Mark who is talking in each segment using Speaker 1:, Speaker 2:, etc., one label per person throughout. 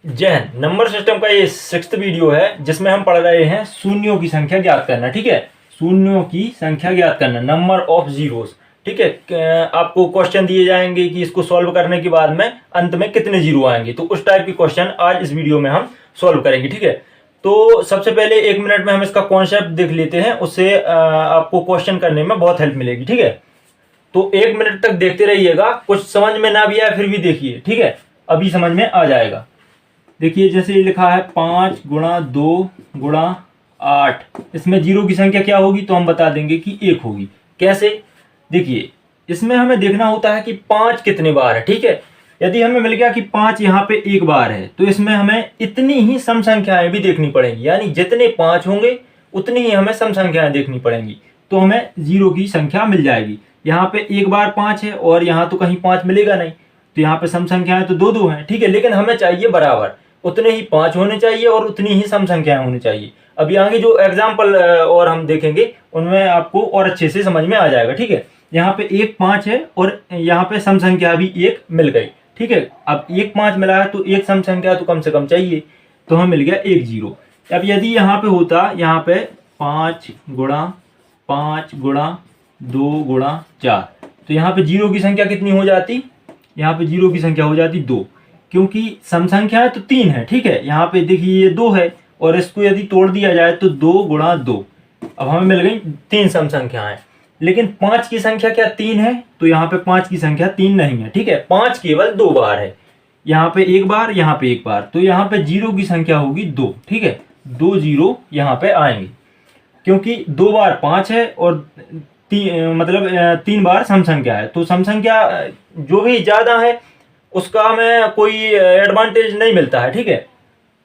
Speaker 1: जय Hind. Number system का ये 6th वीडियो है जिसमें हम पढ़ रहे हैं शून्यों की संख्या ज्ञात करना। ठीक है, शून्यों की संख्या ज्ञात करना, नंबर ऑफ जीरोस। ठीक है, आपको क्वेश्चन दिए जाएंगे कि इसको सॉल्व करने के बाद में अंत में कितने जीरो आएंगे, तो उस टाइप के क्वेश्चन आज इस वीडियो में हम सॉल्व करेंगे। ठीक है, तो सबसे पहले 1 मिनट में हम इसका कॉन्सेप्ट देख लेते हैं, उससे आपको क्वेश्चन करने में बहुत हेल्प मिलेगी। ठीक है, तो 1 मिनट तक देखते रहिएगा, कुछ समझ में ना भी आए फिर भी देखिए। ठीक है, अभी समझ में आ जाएगा। देखिए जैसे ये लिखा है 5 गुणा 2 गुणा 8, इसमें जीरो की संख्या क्या होगी, तो हम बता देंगे कि 1 होगी। कैसे, देखिए इसमें हमें देखना होता है कि 5 कितने बार है। ठीक है, यदि हमें मिल गया कि 5 यहाँ पे 1 बार है, तो इसमें हमें इतनी ही सम संख्याएं भी देखनी पड़ेंगी, यानी जितने 5 होंगे उतनी ही हमें सम संख्याएं देखनी पड़ेंगी, तो हमें जीरो की संख्या मिल जाएगी। यहाँ पे 1 बार 5 है और यहाँ तो कहीं 5 मिलेगा नहीं, तो यहाँ पे सम संख्याएं तो 2 हैं। ठीक है, लेकिन हमें चाहिए बराबर, उतने ही 5 होने चाहिए और उतनी ही सम संख्याएं होनी चाहिए। अभी आगे जो एग्जाम्पल और हम देखेंगे उनमें आपको और अच्छे से समझ में आ जाएगा। ठीक है, यहाँ पे 1 5 है और यहाँ पे सम संख्या भी 1 मिल गई। ठीक है, अब 1 5 मिला है तो एक सम संख्या तो कम से कम चाहिए, तो हमें मिल गया 1 जीरो। अब यदि यहाँ पे होता, यहाँ पे 5 गुणा 5 गुणा 2 गुणा 4, तो यहाँ पे जीरो की संख्या कितनी हो जाती, यहाँ पे जीरो की संख्या हो जाती 2, क्योंकि सम संख्याएं तो 3 है। ठीक है, यहाँ पे देखिए ये 2 है और इसको यदि तोड़ दिया जाए तो 2 गुणा 2, अब हमें मिल गई 3 सम संख्याएं। लेकिन 5 की संख्या क्या 3 है, तो यहाँ पे 5 की संख्या 3 नहीं है। ठीक है, 5 केवल 2 बार है, यहाँ पे 1 बार, यहाँ पे 1 बार, तो यहाँ पे जीरो की संख्या होगी 2। ठीक है, 2 जीरो यहाँ पे आएंगे, क्योंकि 2 बार 5 है और मतलब 3 बार सम संख्या है, तो सम संख्या जो भी ज्यादा है उसका हमें कोई एडवांटेज नहीं मिलता है। ठीक है,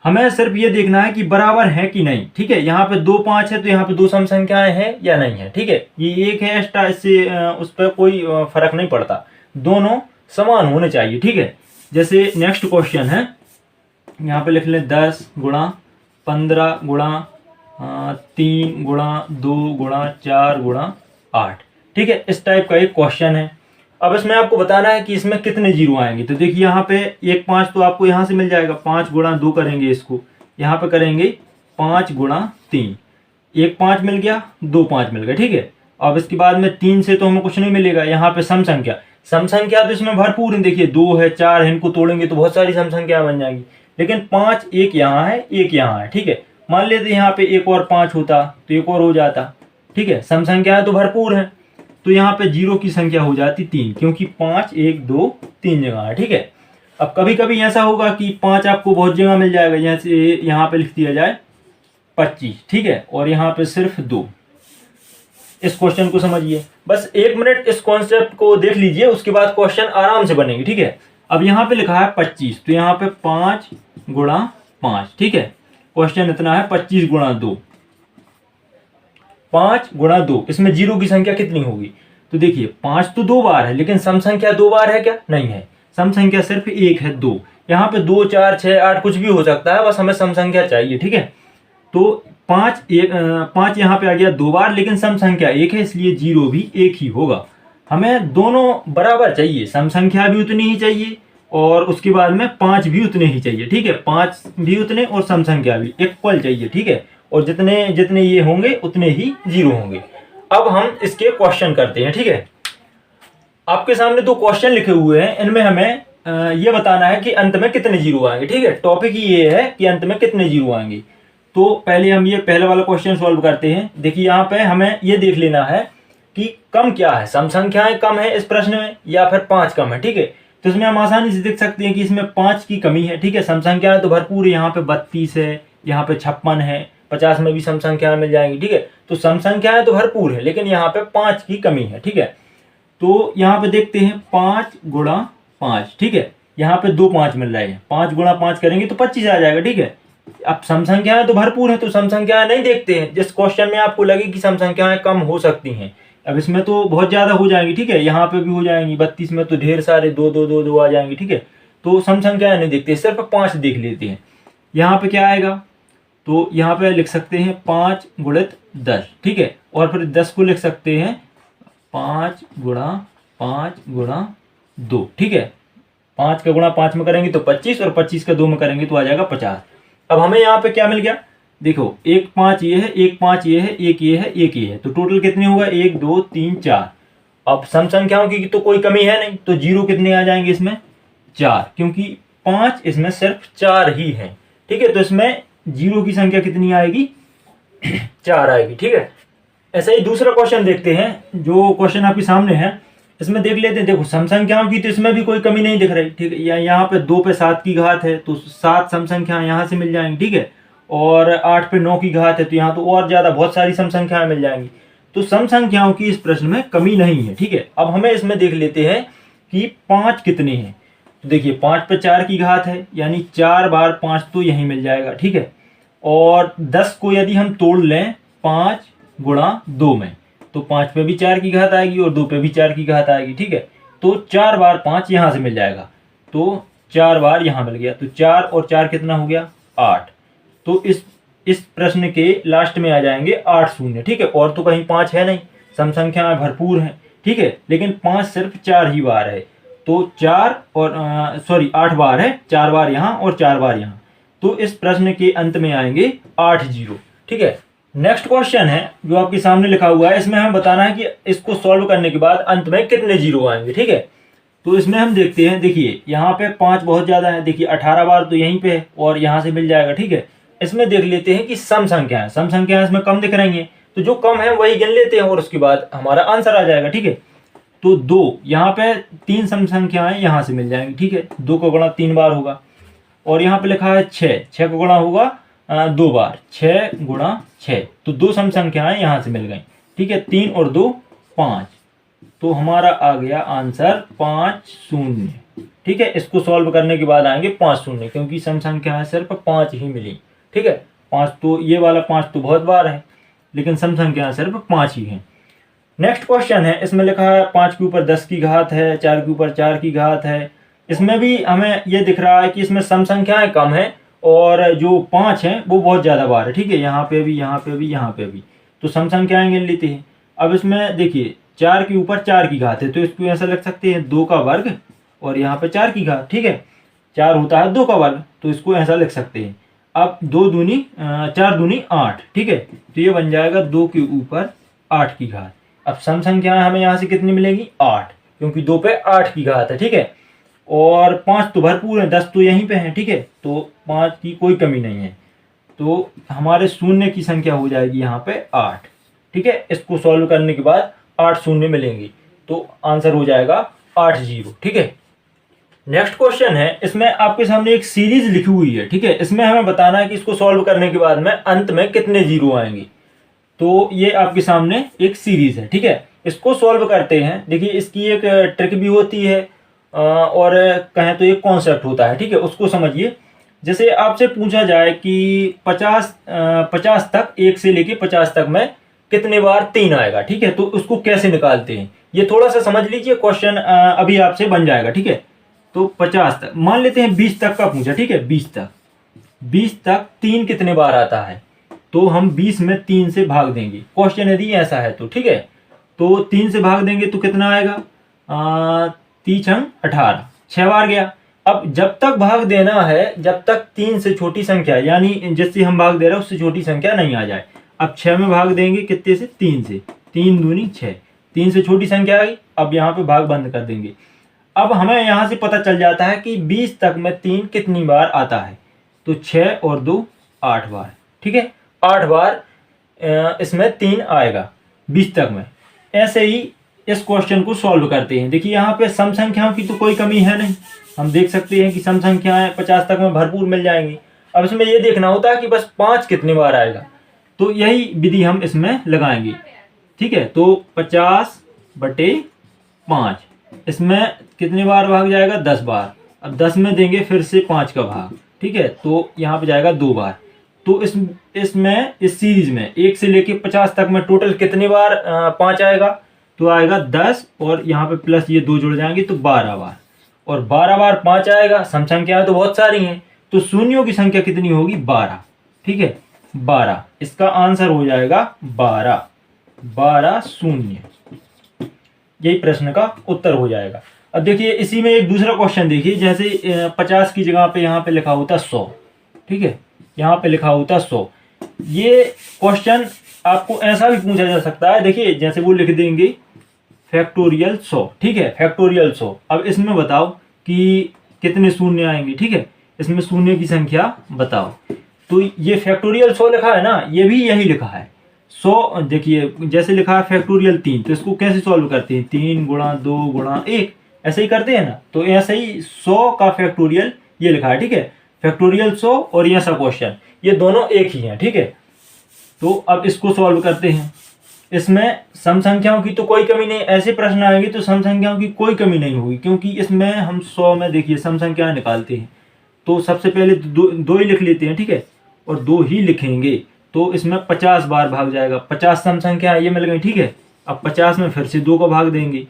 Speaker 1: हमें सिर्फ ये देखना है कि बराबर है कि नहीं। ठीक है, यहाँ पे 2 5 है तो यहाँ पे 2 सम संख्याएं हैं या नहीं है। ठीक है, ये 1 है एक्स्ट्रा, इससे उस पर कोई फर्क नहीं पड़ता, दोनों समान होने चाहिए। ठीक है, जैसे नेक्स्ट क्वेश्चन है, यहाँ पे लिख लें 10 गुणा 15 गुणा 3 गुणा 2 गुणा 4 गुणा 8। ठीक है, इस टाइप का एक क्वेश्चन है। अब इसमें आपको बताना है कि इसमें कितने जीरो आएंगे, तो देखिए यहाँ पे 1 5 तो आपको यहाँ से मिल जाएगा, 5 गुणा 2 करेंगे, इसको यहाँ पे करेंगे 5 गुणा 3, 1 5 मिल गया, 2 5 मिल गया। ठीक है, अब इसके बाद में 3 से तो हमें कुछ नहीं मिलेगा, यहाँ पे सम संख्या तो इसमें भरपूर है। देखिए 2 है, 4 है, इनको तोड़ेंगे तो बहुत सारी सम संख्या बन जाएंगी, लेकिन 5 एक यहाँ है, एक यहाँ है। ठीक है, मान लेते यहाँ पे 1 और 5 होता तो 1 और हो जाता। ठीक है, सम संख्याएं तो भरपूर है, तो यहाँ पे जीरो की संख्या हो जाती 3, क्योंकि 5 1 2 3 जगह है। ठीक है, अब कभी कभी ऐसा होगा कि 5 आपको बहुत जगह मिल जाएगा, जैसे यहाँ पे लिख दिया जाए 25। ठीक है, और यहाँ पे सिर्फ 2। इस क्वेश्चन को समझिए, बस 1 मिनट इस कॉन्सेप्ट को देख लीजिए, उसके बाद क्वेश्चन आराम से बनेंगे। ठीक है, अब यहाँ पे लिखा है 25, तो यहाँ पे 5 गुणा 5। ठीक है, क्वेश्चन इतना है 25 गुणा 2, 5 गुणा 2, इसमें जीरो की संख्या कितनी होगी, तो देखिए 5 तो 2 बार है, लेकिन सम संख्या 2 बार है क्या, नहीं है, सम संख्या सिर्फ 1 है 2। यहाँ पे 2 4 6 8 कुछ भी हो सकता है, बस हमें सम संख्या चाहिए। ठीक है, तो 5 यहाँ पे आ गया 2 बार, लेकिन सम संख्या 1 है, इसलिए जीरो भी 1 ही होगा। हमें दोनों बराबर चाहिए, सम संख्या भी उतनी ही चाहिए और उसके बाद में 5 भी उतने ही चाहिए। ठीक है, 5 भी उतने और सम संख्या भी इक्वल चाहिए। ठीक है, और जितने जितने ये होंगे उतने ही जीरो होंगे। अब हम इसके क्वेश्चन करते हैं। ठीक है, आपके सामने 2 क्वेश्चन लिखे हुए हैं, इनमें हमें ये बताना है कि अंत में कितने जीरो आएंगे। ठीक है, टॉपिक ये है कि अंत में कितने जीरो आएंगे। तो पहले हम ये पहले वाला क्वेश्चन सॉल्व करते हैं। देखिए यहाँ पे हमें ये देख लेना है कि कम क्या है, सम संख्याएं कम है इस प्रश्न में या फिर 5 कम है। ठीक है, तो इसमें हम आसानी से देख सकते हैं कि इसमें 5 की कमी है। ठीक है, सम संख्याएं तो भरपूर है, यहाँ पे 32 है, यहाँ पे 56 है, 50 में भी सम संख्याएं मिल जाएंगी। ठीक है, तो सम संख्याएं तो भरपूर है, लेकिन यहाँ पे 5 की कमी है। ठीक है, तो यहाँ पे देखते हैं 5 गुणा 5। ठीक है, यहाँ पे 2 5 मिल रहे हैं, 5 गुणा 5 करेंगे तो 25 आ जाएगा। ठीक है, अब सम संख्याएं तो भरपूर है, तो सम संख्याएं नहीं देखते हैं। जिस क्वेश्चन में आपको लगे कि सम संख्याएं कम हो सकती हैं, अब इसमें तो बहुत ज्यादा हो जाएंगी। ठीक है, यहाँ पे भी हो जाएंगी, 32 में तो ढेर सारे 2 2 2 2 आ जाएंगे। ठीक है, तो सम संख्याएं नहीं देखते, सिर्फ 5 देख लेते हैं। यहाँ पे क्या आएगा, तो यहाँ पे लिख सकते हैं 5 गुणित 10। ठीक है, और फिर 10 को लिख सकते हैं 5 गुणा 5 गुणा 2। ठीक है, 5 का गुणा 5 में करेंगे तो 25 और 25 का 2 में करेंगे तो आ जाएगा 50। अब हमें यहाँ पे क्या मिल गया, देखो 1 5 ये है, 1 5 ये है, 1 ये है, 1 ये है, तो टोटल कितने होगा 1 2 3 4। अब सम संख्याओं की तो कोई कमी है नहीं, तो जीरो कितने आ जाएंगे इसमें 4, क्योंकि 5 इसमें सिर्फ 4 ही है। ठीक है, तो इसमें जीरो की संख्या कितनी आएगी 4 आएगी। ठीक है, ऐसा ही दूसरा क्वेश्चन देखते हैं, जो क्वेश्चन आपके सामने है इसमें देख लेते हैं। देखो सम संख्याओं की तो इसमें भी कोई कमी नहीं दिख रही। ठीक है, यहाँ पे 2 पे 7 की घात है तो 7 सम संख्याएं यहाँ से मिल जाएंगी। ठीक है, और 8 पे 9 की घात है तो यहाँ तो और ज्यादा बहुत सारी सम संख्याएं मिल जाएंगी। तो सम संख्याओं की इस प्रश्न में कमी नहीं है। ठीक है, अब हमें इसमें देख लेते हैं कि 5 कितने हैं। तो देखिए 5 पे 4 की घात है, यानी 4 बार 5 तो यहीं मिल जाएगा। ठीक है, और 10 को यदि हम तोड़ लें 5 गुणा 2 में, तो 5 पे भी 4 की घात आएगी और 2 पे भी 4 की घात आएगी। ठीक है, तो 4 बार 5 यहाँ से मिल जाएगा, तो 4 बार यहाँ मिल गया, तो 4 और 4 कितना हो गया 8। तो इस प्रश्न के लास्ट में आ जाएंगे 8 शून्य। ठीक है, और तो कहीं 5 है नहीं, सम संख्याएं भरपूर हैं। ठीक है, लेकिन 5 सिर्फ 4 ही बार है, तो 4 और 8 बार है, 4 बार यहाँ और 4 बार यहाँ, तो इस प्रश्न के अंत में आएंगे 8 जीरो। ठीक है, नेक्स्ट क्वेश्चन है जो आपके सामने लिखा हुआ है, इसमें हमें बताना है कि इसको सॉल्व करने के बाद अंत में कितने जीरो आएंगे। ठीक है, तो इसमें हम देखते हैं, देखिए यहाँ पे 5 बहुत ज्यादा है, देखिए 18 बार तो यहीं पे है और यहाँ से मिल जाएगा। ठीक है, इसमें देख लेते हैं कि सम संख्या इसमें कम दिख रही है, तो जो कम है वही गिन लेते हैं और उसके बाद हमारा आंसर आ जाएगा। ठीक है, तो 2 यहाँ पे 3 सम संख्याएं यहाँ से मिल जाएंगी। ठीक है, 2 का गुणा 3 बार होगा, और यहाँ पे लिखा है 6 का गुणा होगा 2 बार, 6 गुणा 6, तो 2 सम संख्याएं यहाँ से मिल गई। ठीक है, 3 और 2 5, तो हमारा आ गया आंसर 5 शून्य। ठीक है, इसको सॉल्व करने के बाद आएंगे 5 शून्य, क्योंकि सम संख्याएं सिर्फ 5 ही मिली। ठीक है, 5 तो ये वाला 5 तो बहुत बार है, लेकिन सम संख्याएं सिर्फ 5 ही हैं। नेक्स्ट क्वेश्चन है, इसमें लिखा है 5 के ऊपर 10 की घात है, 4 के ऊपर 4 की घात है। इसमें भी हमें ये दिख रहा है कि इसमें सम संख्याएं कम है और जो 5 हैं वो बहुत ज़्यादा बार है। ठीक है, यहाँ पे भी, यहाँ पे भी, यहाँ पे भी, तो सम संख्याएं गिन लेते हैं। अब इसमें देखिए 4 के ऊपर 4 की घात है, तो इसको ऐसा लिख सकते हैं 2 का वर्ग और यहाँ पे 4 की घात। ठीक है, 4 होता है 2 का वर्ग, तो इसको ऐसा लिख सकते हैं। अब 2 दूनी 4 दूनी 8। ठीक है, तो ये बन जाएगा 2 के ऊपर 8 की घात। अब सम संख्याएं हमें यहाँ से कितनी मिलेगी 8, क्योंकि 2 पे 8 की घात है। ठीक है, और 5 तो भरपूर है, 10 तो यहीं पे है। ठीक है, तो 5 की कोई कमी नहीं है, तो हमारे शून्य की संख्या हो जाएगी यहाँ पे 8। ठीक है, इसको सॉल्व करने के बाद 8 शून्य मिलेंगे, तो आंसर हो जाएगा 8 जीरो। ठीक है, नेक्स्ट क्वेश्चन है, इसमें आपके सामने एक सीरीज लिखी हुई है। ठीक है, इसमें हमें बताना है कि इसको सॉल्व करने के बाद में अंत में कितने जीरो आएंगे। तो ये आपके सामने एक सीरीज है। ठीक है, इसको सॉल्व करते हैं। देखिए इसकी एक ट्रिक भी होती है और कहें तो एक कॉन्सेप्ट होता है। ठीक है, उसको समझिए। जैसे आपसे पूछा जाए कि 50 तक, 1 से लेके 50 तक में कितने बार 3 आएगा। ठीक है, तो उसको कैसे निकालते हैं ये थोड़ा सा समझ लीजिए, क्वेश्चन अभी आपसे बन जाएगा। ठीक है, तो 50 तक मान लेते हैं, 20 तक का पूछा। ठीक है, 20 तक 3 कितने बार आता है, तो हम 20 में 3 से भाग देंगे, क्वेश्चन यदि ऐसा है तो। ठीक है, तो 3 से भाग देंगे तो कितना आएगा 3 छंग 18, 6 बार गया। अब जब तक भाग देना है जब तक 3 से छोटी संख्या, यानी जिससे हम भाग दे रहे हैं उससे छोटी संख्या नहीं आ जाए। अब 6 में भाग देंगे कितने से 3 से, 3 दूनी 6, 3 से छोटी संख्या आ गई। अब यहाँ पे भाग बंद कर देंगे। अब हमें यहाँ से पता चल जाता है कि 20 तक में 3 कितनी बार आता है, तो 6 और 2 8 बार। ठीक है, 8 बार इसमें 3 आएगा 20 तक में। ऐसे ही इस क्वेश्चन को सॉल्व करते हैं। देखिए यहाँ पे सम संख्याओं की तो कोई कमी है नहीं, हम देख सकते हैं कि सम संख्याएं 50 तक में भरपूर मिल जाएंगी। अब इसमें ये देखना होता है कि बस 5 कितनी बार आएगा, तो यही विधि हम इसमें लगाएंगे। ठीक है, तो 50/5 इसमें कितनी बार भाग जाएगा 10 बार। अब 10 में देंगे फिर से 5 का भाग। ठीक है, तो यहाँ पे जाएगा 2 बार। तो इसमें इस सीरीज में 1 से लेके 50 तक में टोटल कितनी बार 5 आएगा, तो आएगा 10 और यहाँ पे प्लस ये 2 जुड़ जाएंगे तो 12 बार, और 12 बार 5 आएगा। सम संख्याएं तो बहुत सारी हैं, तो शून्यों की संख्या कितनी होगी 12। ठीक है, 12, इसका आंसर हो जाएगा 12 शून्य, यही प्रश्न का उत्तर हो जाएगा। अब देखिए इसी में एक दूसरा क्वेश्चन देखिए, जैसे 50 की जगह पे यहाँ पे लिखा होता 100, ठीक है, यहाँ पे लिखा होता 100। ये क्वेश्चन आपको ऐसा भी पूछा जा सकता है, देखिए जैसे वो लिख देंगे फैक्टोरियल 100, ठीक है, फैक्टोरियल 100। अब इसमें बताओ कि कितने शून्य आएंगे, ठीक है, इसमें शून्य की संख्या बताओ। तो ये फैक्टोरियल 100 लिखा है ना, ये भी यही लिखा है 100। देखिए जैसे लिखा है फैक्टोरियल 3, तो इसको कैसे सॉल्व करते हैं, 3 गुणा 2 गुणा 1, ऐसे ही करते हैं ना। तो ऐसे ही 100 का फैक्टोरियल ये लिखा है, ठीक है, फैक्टोरियल 100 और ये सा क्वेश्चन, ये दोनों एक ही हैं, ठीक है। तो अब इसको सॉल्व करते हैं। इसमें सम संख्याओं की तो कोई कमी नहीं, ऐसे प्रश्न आएंगे तो सम संख्याओं की कोई कमी नहीं होगी, क्योंकि इसमें हम 100 में देखिए सम संख्याएं निकालते हैं। तो सबसे पहले दो ही लिख लेते हैं, ठीक है, और 2 ही लिखेंगे, तो इसमें 50 बार भाग जाएगा। 50 सम संख्या ये मिल गई, ठीक है। अब 50 में फिर से 2 को भाग देंगे,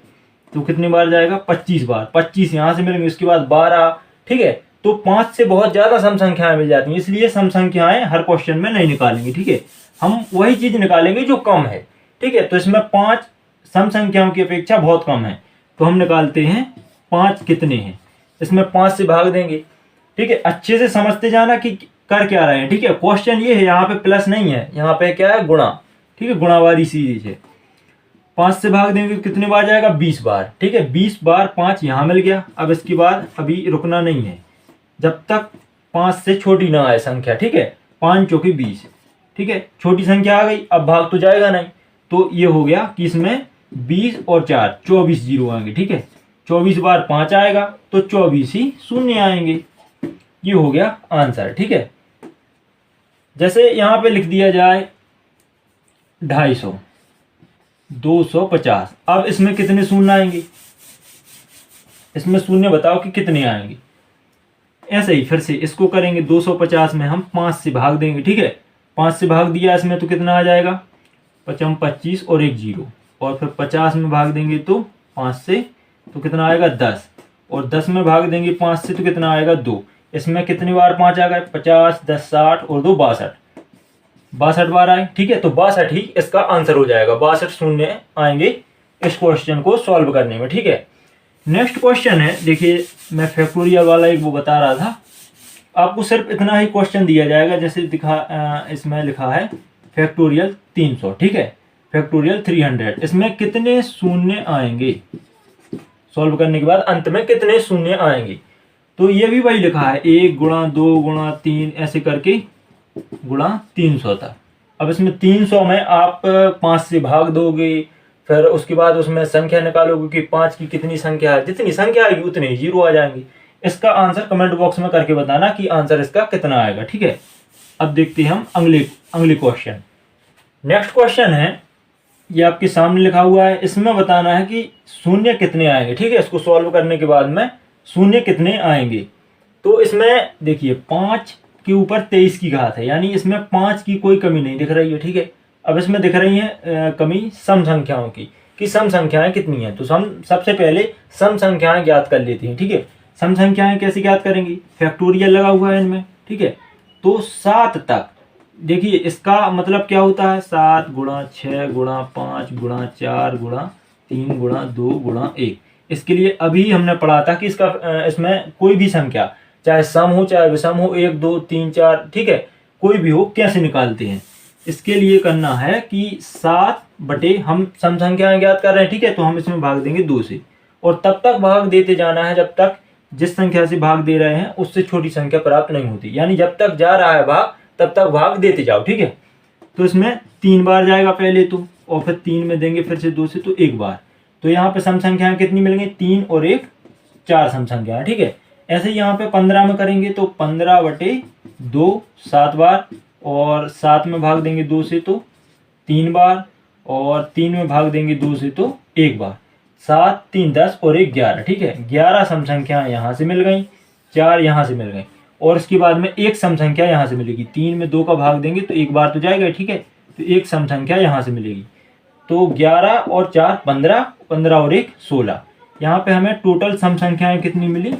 Speaker 1: तो कितनी बार जाएगा, 25 बार। 25 यहाँ से मिलेंगे, उसके बाद 12, ठीक है। तो 5 से बहुत ज़्यादा सम संख्याएं मिल जाती हैं, इसलिए सम संख्याएं हर क्वेश्चन में नहीं निकालेंगे, ठीक है। हम वही चीज़ निकालेंगे जो कम है, ठीक है। तो इसमें 5 सम संख्याओं की अपेक्षा बहुत कम है, तो हम निकालते हैं 5 कितने हैं। इसमें 5 से भाग देंगे, ठीक है। अच्छे से समझते जाना कि कर क्या रहे हैं, ठीक है। क्वेश्चन ये है, यहाँ पे प्लस नहीं है, यहाँ पे क्या है, गुणा, ठीक है, गुणा वाली सीरीज है। 5 से भाग देंगे कितने बार जाएगा, 20 बार, ठीक है। 20 बार 5 यहाँ मिल गया। अब इसके बाद अभी रुकना नहीं है जब तक 5 से छोटी ना आए संख्या, ठीक है। 5 चौकी 20, ठीक है, छोटी संख्या आ गई, अब भाग तो जाएगा नहीं। तो ये हो गया कि इसमें 20 और 4 24 जीरो आएंगे, ठीक है। 24 बार 5 आएगा तो 24 ही शून्य आएंगे। ये हो गया आंसर, ठीक है। जैसे यहाँ पे लिख दिया जाए 250, 250। अब इसमें कितने शून्य आएंगे, इसमें शून्य बताओ कि कितने आएंगे। ऐसे ही फिर से इसको करेंगे, 250 में हम 5 से भाग देंगे, ठीक है। 5 से भाग दिया इसमें तो कितना आ जाएगा, 55 25 और 1 जीरो, और फिर 50 में भाग देंगे तो 5 से तो कितना आएगा 10, और 10 में भाग देंगे 5 से तो कितना आएगा 2। इसमें कितनी बार 5 आ गए, 50 10 60 और 2 62, 62 बार आए, ठीक है। तो 62 ही इसका आंसर हो जाएगा, 62 शून्य आएंगे इस क्वेश्चन को सॉल्व करने में, ठीक है। नेक्स्ट क्वेश्चन है, देखिए मैं फैक्टोरियल वाला एक वो बता रहा था, आपको सिर्फ इतना ही क्वेश्चन दिया जाएगा, जैसे इसमें लिखा है फैक्टोरियल 300, ठीक है, फैक्टोरियल 300। इसमें कितने शून्य आएंगे, सॉल्व करने के बाद अंत में कितने शून्य आएंगे। तो ये भी वही लिखा है, 1 गुणा 2 गुणा 3 ऐसे करके गुणा 300 तक। अब इसमें 300 में आप 5 से भाग दोगे, फिर उसके बाद उसमें संख्या निकालोगे कि 5 की कितनी संख्या है, जितनी संख्या आएगी उतने ही जीरो आ जाएंगे। इसका आंसर कमेंट बॉक्स में करके बताना कि आंसर इसका कितना आएगा, ठीक है। अब देखते हैं हम अगले क्वेश्चन। नेक्स्ट क्वेश्चन है, ये आपके सामने लिखा हुआ है, इसमें बताना है कि शून्य कितने आएंगे, ठीक है। इसको सॉल्व करने के बाद में शून्य कितने आएंगे। तो इसमें देखिए 5 के ऊपर 23 की घात है, यानी इसमें 5 की कोई कमी नहीं दिख रही है, ठीक है। अब इसमें दिख रही है कमी सम संख्याओं की, कि सम संख्याएं कितनी हैं। तो सबसे पहले सम संख्याएं ज्ञात कर लेती हैं, ठीक है। सम संख्याएं कैसे ज्ञात करेंगी, फैक्टोरियल लगा हुआ है इनमें, ठीक है। तो 7 तक, देखिए इसका मतलब क्या होता है, 7 गुणा 6 गुणा 5 गुणा 4 गुणा 3 गुणा 2 गुणा 1। इसके लिए अभी हमने पढ़ा था कि इसमें कोई भी संख्या, चाहे सम हो चाहे विषम हो, 1 2 3 4, ठीक है, कोई भी हो, कैसे निकालते हैं। इसके लिए करना है कि 7 बटे हम सम संख्याएं ज्ञात कर रहे हैं, ठीक है। तो हम इसमें भाग देंगे 2 से, और तब तक भाग देते जाना है जब तक जिस संख्या से भाग दे रहे हैं उससे छोटी संख्या प्राप्त नहीं होती, यानी जब तक जा रहा है भाग तब तक भाग देते जाओ, ठीक है। तो इसमें 3 बार जाएगा पहले तो, और फिर 3 में देंगे फिर से 2 से तो 1 बार। तो यहाँ पे सम संख्याएं कितनी मिल गई, 3 और 1 4 सम संख्याएं, ठीक है। ऐसे ही यहाँ पे 15 में करेंगे तो 15 बटे 2 7 बार, और 7 में भाग देंगे 2 से तो 3 बार, और 3 में भाग देंगे 2 से तो 1 बार। 7 3 10 और 1 11, ठीक है। 11 सम संख्याएं यहाँ से मिल गई, 4 यहाँ से मिल गई, और इसके बाद में एक सम संख्या यहाँ से मिलेगी। 3 में 2 का भाग देंगे तो 1 बार तो जाएगा, ठीक है। तो एक सम संख्या यहाँ से मिलेगी। तो 11 और 4 15, 15 और 1 16। यहाँ पे हमें टोटल सम संख्याएं कितनी मिली,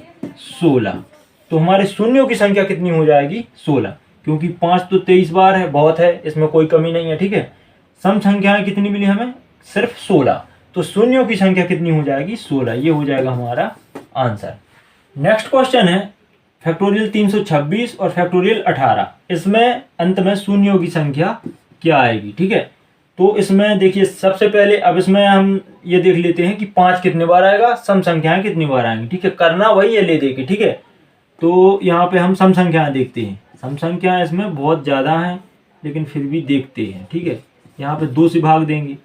Speaker 1: 16। तो हमारे शून्यों की संख्या कितनी हो जाएगी, 16, क्योंकि 5 तो 23 बार है, बहुत है, इसमें कोई कमी नहीं है, ठीक है। सम संख्याएं कितनी मिली हमें, सिर्फ 16। तो शून्यों की संख्या कितनी हो जाएगी 16। ये हो जाएगा हमारा आंसर। नेक्स्ट क्वेश्चन है फैक्टोरियल 326 और फैक्टोरियल 18। इसमें अंत में शून्यों की संख्या क्या आएगी, ठीक है। तो इसमें देखिए सबसे पहले अब इसमें हम ये देख लेते हैं कि 5 कितने बार आएगा, सम संख्याएं कितनी बार आएंगी, ठीक है। करना वही है ले दे के, ठीक है। तो यहाँ पे हम सम संख्याएं देखते हैं। सम संख्याएं इसमें बहुत ज़्यादा हैं लेकिन फिर भी देखते हैं, ठीक है। यहाँ पे 2 से भाग देंगे,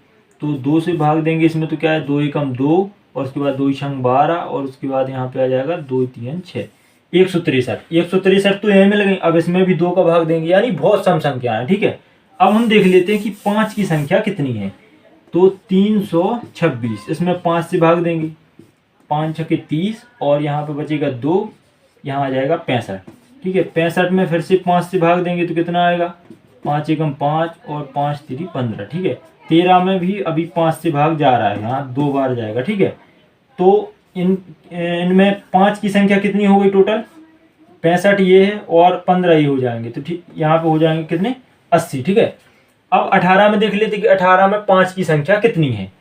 Speaker 1: तो 2 से भाग देंगे इसमें तो क्या है 2 एकम 2 और उसके बाद 2 छंग 12 और उसके बाद यहाँ पे आ जाएगा 2 3 6 163 तो यहीं मिल गई। अब इसमें भी 2 का भाग देंगे, यानी बहुत सम संख्या है, ठीक है। अब हम देख लेते हैं कि 5 की संख्या कितनी है। तो 326 इसमें 5 से भाग देंगे, 5 छके 30 और यहाँ पे बचेगा 2, यहाँ आ जाएगा 65, ठीक है। 65 में फिर से 5 से भाग देंगे तो कितना आएगा 5 एकम 5 और 5 3 15, ठीक है। 13 में भी अभी 5 से भाग जा रहा है, यहाँ 2 बार जाएगा, ठीक है। तो इनमें 5 की संख्या कितनी हो गई टोटल 65 ये है और 15 ये हो जाएंगे, तो ठीक यहाँ पे हो जाएंगे कितने 80, ठीक है। अब 18 में देख लेते कि 18 में 5 की संख्या कितनी है।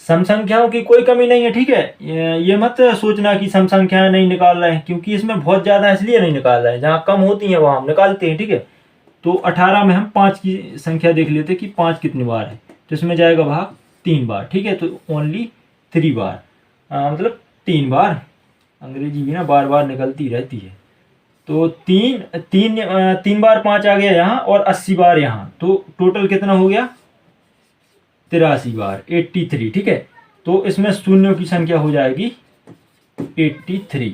Speaker 1: सम संख्याओं की कोई कमी नहीं है, ठीक है। ये मत सोचना कि सम संख्याएं नहीं निकाल रहे हैं, क्योंकि इसमें बहुत ज़्यादा इसलिए नहीं निकाल रहे हैं, जहाँ कम होती हैं वहाँ हम निकालते हैं, ठीक है। तो 18 में हम 5 की संख्या देख लेते कि 5 कितनी बार है। तो इसमें जाएगा भाग 3 बार, ठीक है। तो ओनली 3 बार, मतलब 3 बार। अंग्रेजी भी ना बार बार निकलती रहती है। तो 3 बार 5 आ गया यहाँ और 80 बार यहाँ, तो टोटल कितना हो गया 83 बार, 83, ठीक है। तो इसमें शून्यों की संख्या हो जाएगी 83,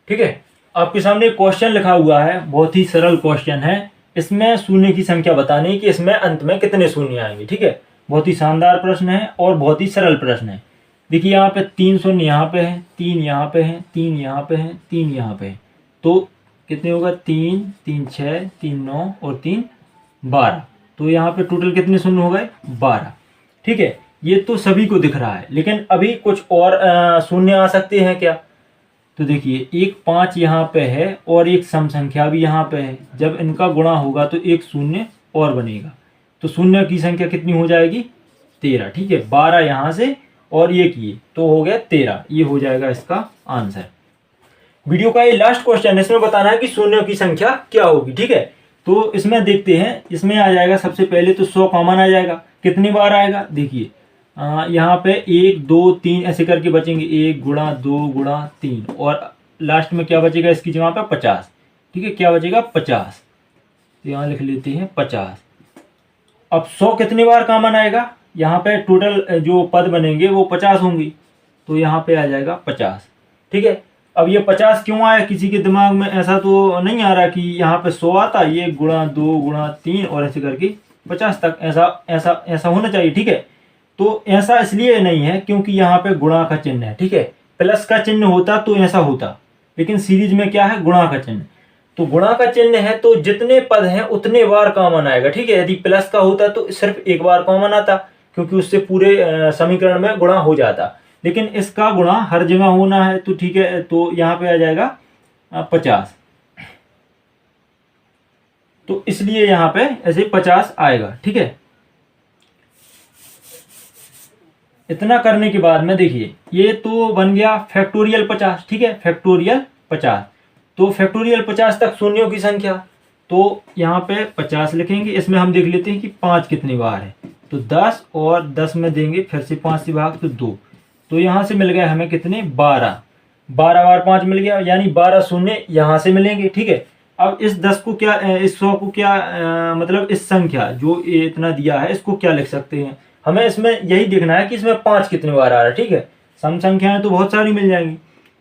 Speaker 1: ठीक है। आपके सामने क्वेश्चन लिखा हुआ है, बहुत ही सरल क्वेश्चन है। इसमें शून्य की संख्या बतानी कि इसमें अंत में कितने शून्य आएंगे, ठीक है। बहुत ही शानदार प्रश्न है और बहुत ही सरल प्रश्न है। देखिए यहाँ पे 3 शून्य यहाँ पे है, 3 यहाँ पे है, 3 यहाँ पे है, 3 यहाँ पे है, तो कितने होगा 3 3 6 3 9 और 3 12। तो यहाँ पे टोटल कितने शून्य हो गए 12, ठीक है। ये तो सभी को दिख रहा है, लेकिन अभी कुछ और शून्य आ सकते हैं क्या। तो देखिए एक 5 यहाँ पे है और एक सम संख्या भी यहाँ पे है, जब इनका गुणा होगा तो एक शून्य और बनेगा, तो शून्य की संख्या कितनी हो जाएगी 13, ठीक है। 12 यहाँ से और ये किए तो हो गया 13, ये हो जाएगा इसका आंसर। वीडियो का ये लास्ट क्वेश्चन है, इसमें बताना है कि शून्यों की संख्या क्या होगी, ठीक है। तो इसमें देखते हैं, इसमें आ जाएगा सबसे पहले तो 100 कॉमन आ जाएगा। कितनी बार आएगा देखिए यहाँ पे 1 2 3 ऐसे करके बचेंगे, 1 गुणा 2 गुणा 3 और लास्ट में क्या बचेगा इसकी जगह पे 50, ठीक है। क्या बचेगा 50, तो यहाँ लिख लेते हैं 50। अब 100 कितनी बार कॉमन आएगा, यहाँ पे टोटल जो पद बनेंगे वो 50 होंगी, तो यहाँ पे आ जाएगा 50, ठीक है। अब ये 50 क्यों आया, किसी के दिमाग में ऐसा तो नहीं आ रहा कि यहाँ पे 100 आता, ये गुणा 2 गुणा 3 और ऐसे करके 50 तक ऐसा ऐसा ऐसा होना चाहिए, ठीक है। तो ऐसा इसलिए नहीं है क्योंकि यहाँ पे गुणा का चिन्ह है, ठीक है। प्लस का चिन्ह होता तो ऐसा होता, लेकिन सीरीज में क्या है गुणा का चिन्ह, तो गुणा का चिन्ह है तो जितने पद हैं उतने बार कॉमन आएगा, ठीक है। यदि प्लस का होता तो सिर्फ एक बार कॉमन आता, क्योंकि उससे पूरे समीकरण में गुणा हो जाता, लेकिन इसका गुणा हर जगह होना है, तो ठीक है। तो यहाँ पे आ जाएगा 50, तो इसलिए यहाँ पे ऐसे 50 आएगा, ठीक है। इतना करने के बाद में देखिए ये तो बन गया फैक्टोरियल 50, ठीक है। फैक्टोरियल 50, तो फैक्टोरियल 50 तक शून्यों की संख्या, तो यहाँ पे 50 लिखेंगे। इसमें हम देख लेते हैं कि 5 कितनी बार है, तो 10 और 10 में देंगे फिर से 5 से भाग तो 2, तो यहाँ से मिल गया हमें कितने 12 बार 5 मिल गया, यानी 12 शून्य यहाँ से मिलेंगे, ठीक है। अब इस 10 को क्या, इस 100 को क्या मतलब इस संख्या जो इतना दिया है इसको क्या लिख सकते हैं, हमें इसमें यही देखना है कि इसमें 5 कितनी बार आ रहा है, ठीक है। सम संख्याएं तो बहुत सारी मिल जाएंगी,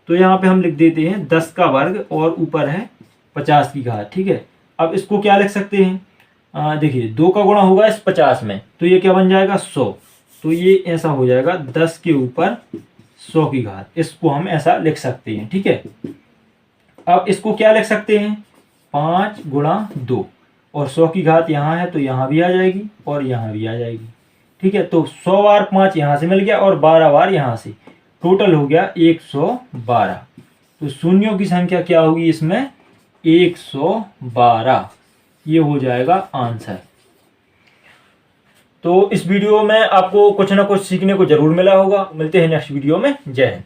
Speaker 1: तो यहाँ पे हम लिख देते हैं 10 का वर्ग और ऊपर है 50 की घात, ठीक है। अब इसको क्या लिख सकते हैं, देखिए 2 का गुणा होगा इस 50 में, तो ये क्या बन जाएगा 100, तो ये ऐसा हो जाएगा 10 के ऊपर 100 की घात, इसको हम ऐसा लिख सकते हैं, ठीक है। अब इसको क्या लिख सकते हैं 5 गुणा 2 और 100 की घात यहाँ है तो यहाँ भी आ जाएगी और यहाँ भी आ जाएगी, ठीक है। तो 100 बार 5 यहाँ से मिल गया और 12 बार यहाँ से, टोटल हो गया 112। तो शून्यों की संख्या क्या होगी इसमें 112, ये हो जाएगा आंसर। तो इस वीडियो में आपको कुछ ना कुछ सीखने को जरूर मिला होगा। मिलते हैं नेक्स्ट वीडियो में। जय हिंद।